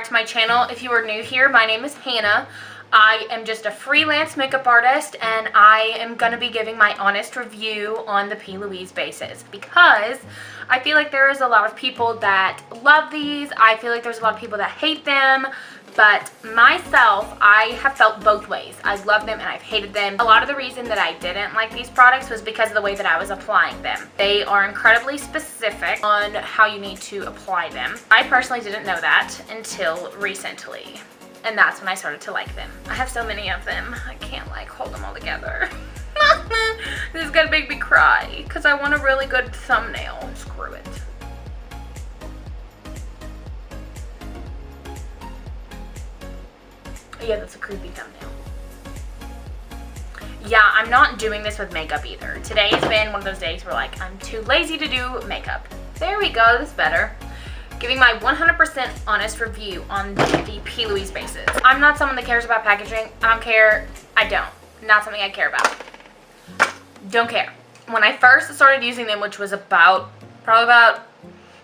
to my channel. If you are new here, my name is Hannah. I am just a freelance makeup artist, and I am going to be giving my honest review on the P. Louise bases because I feel like there is a lot of people that love these. I feel like there's a lot of people that hate them, but myself, I have felt both ways. I love them and I've hated them. A lot of the reason that I didn't like these products was because of the way that I was applying them. They are incredibly specific on how you need to apply them. I personally didn't know that until recently. And that's when I started to like them. I have so many of them. I can't like hold them all together. This is gonna make me cry because I want a really good thumbnail. Screw it. Yeah, that's a creepy thumbnail. Yeah, I'm not doing this with makeup either. Today has been one of those days where like I'm too lazy to do makeup. There we go, that's better. Giving my 100% honest review on the P. Louise bases. I'm not someone that cares about packaging. I don't care. I don't. Not something I care about. Don't care. When I first started using them, which was probably about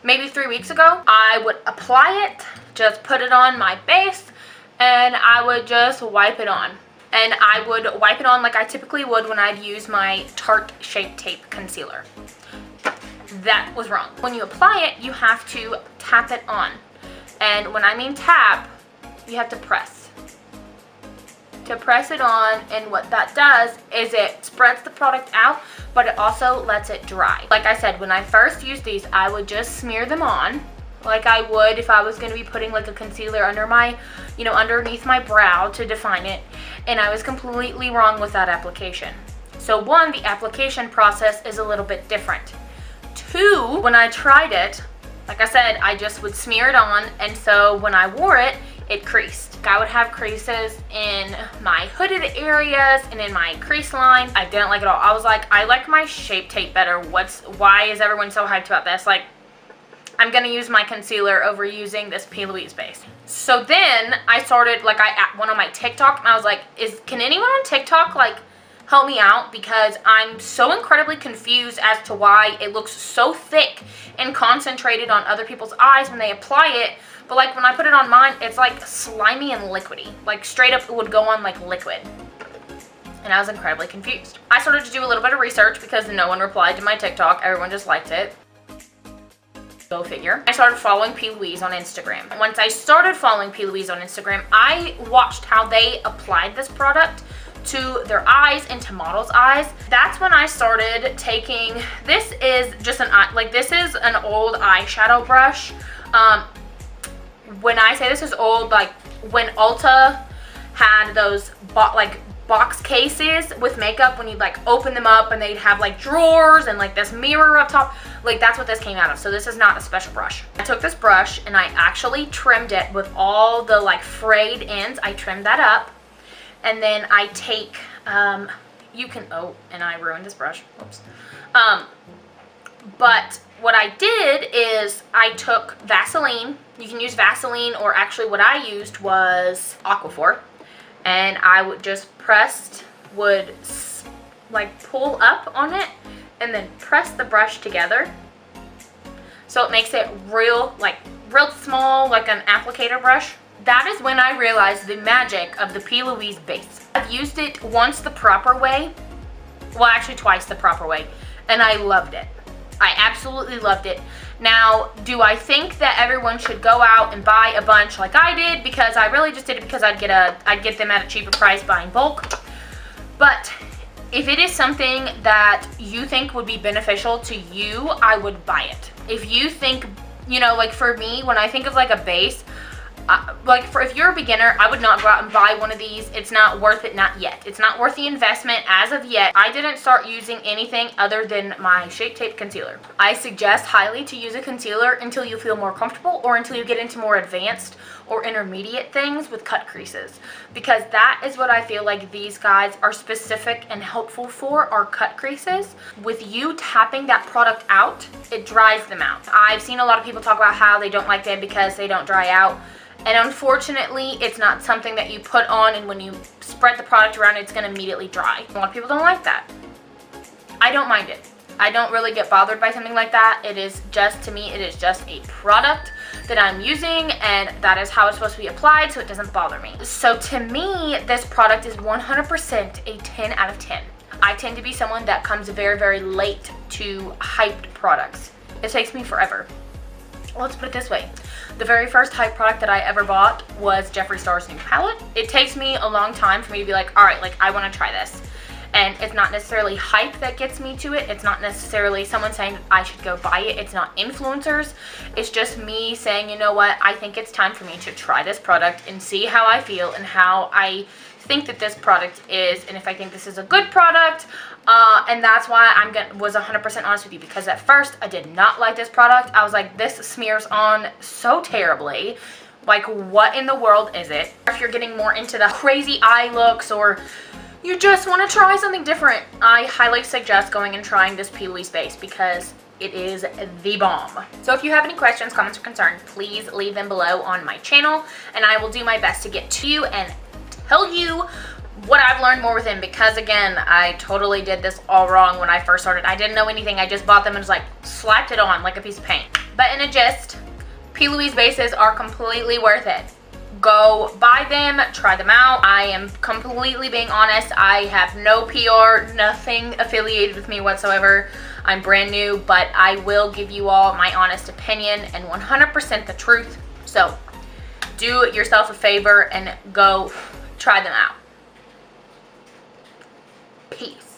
maybe 3 weeks ago, I would apply it, just put it on my base, and I would just wipe it on. And I would wipe it on like I typically would when I'd use my Tarte Shape Tape Concealer. That was wrong. When you apply it, you have to tap it on. And when I mean tap, you have to press. To press it on, and what that does is it spreads the product out, but it also lets it dry. Like I said, when I first used these, I would just smear them on like I would if I was going to be putting like a concealer under my, underneath my brow to define it. And I was completely wrong with that application. So one, the application process is a little bit different. Two, when I tried it, like I said, I just would smear it on, and so when I wore it, it creased. I would have creases in my hooded areas and in my crease line. I didn't like it all. I was like, I like my Shape Tape better. Why is everyone so hyped about this? Like, I'm gonna use my concealer over using this P. Louise base. So then I started, like, I went on my TikTok and I was like, can anyone on TikTok like help me out, because I'm so incredibly confused as to why it looks so thick and concentrated on other people's eyes when they apply it, but like when I put it on mine, it's like slimy and liquidy. Like straight up it would go on like liquid. And I was incredibly confused. I started to do a little bit of research because no one replied to my TikTok. Everyone just liked it. Go figure. I started following P. Louise on Instagram. Once I started following P. Louise on Instagram, I watched how they applied this product to their eyes and to models' eyes. That's when I started taking, this is just this is an old eyeshadow brush. When I say this is old, like when Ulta had those box cases with makeup, when you'd like open them up and they'd have like drawers and like this mirror up top, like that's what this came out of. So this is not a special brush. I took this brush and I actually trimmed it with all the like frayed ends. I trimmed that up. And then I take, and I ruined this brush, oops. But what I did is I took Vaseline. You can use Vaseline, or actually what I used was Aquaphor. And I would just like pull up on it and then press the brush together. So it makes it real small, like an applicator brush. That is when I realized the magic of the P. Louise base. I've used it once the proper way, well actually twice the proper way, and I loved it. I absolutely loved it. Now, do I think that everyone should go out and buy a bunch like I did? Because I really just did it because I'd get them at a cheaper price buying bulk. But if it is something that you think would be beneficial to you, I would buy it. If you think, like for me, when I think of like a base, if you're a beginner, I would not go out and buy one of these. It's not worth it, not yet. It's not worth the investment as of yet. I didn't start using anything other than my Shape Tape concealer. I suggest highly to use a concealer until you feel more comfortable, or until you get into more advanced or intermediate things with cut creases, because that is what I feel like these guys are specific and helpful for, are cut creases. With you tapping that product out, it dries them out. I've seen a lot of people talk about how they don't like them because they don't dry out. And unfortunately, it's not something that you put on and when you spread the product around, it's going to immediately dry. A lot of people don't like that. I don't mind it. I don't really get bothered by something like that. It is just, to me, it is just a product that I'm using, and that is how it's supposed to be applied, so it doesn't bother me. So to me, this product is 100% a 10 out of 10. I tend to be someone that comes very, very late to hyped products. It takes me forever. Let's put it this way. The very first hype product that I ever bought was Jeffree Star's new palette. It takes me a long time for me to be like, all right, like I want to try this. And it's not necessarily hype that gets me to it. It's not necessarily someone saying I should go buy it. It's not influencers. It's just me saying, you know what, I think it's time for me to try this product and see how I feel and how I think that this product is, and if I think this is a good product. And that's why I was 100% honest with you, because at first I did not like this product. I was like, this smears on so terribly. Like, what in the world is it? If you're getting more into the crazy eye looks, or you just want to try something different, I highly suggest going and trying this P. Louise base, because it is the bomb. So if you have any questions, comments, or concerns, please leave them below on my channel, and I will do my best to get to you and tell you what I've learned more with him, because again, I totally did this all wrong when I first started. I didn't know anything. I just bought them and was like, slapped it on like a piece of paint. But in a gist, P. Louise bases are completely worth it. Go buy them, try them out. I am completely being honest. I have no PR, nothing affiliated with me whatsoever. I'm brand new, but I will give you all my honest opinion and 100% the truth. So do yourself a favor and go try them out. Peace.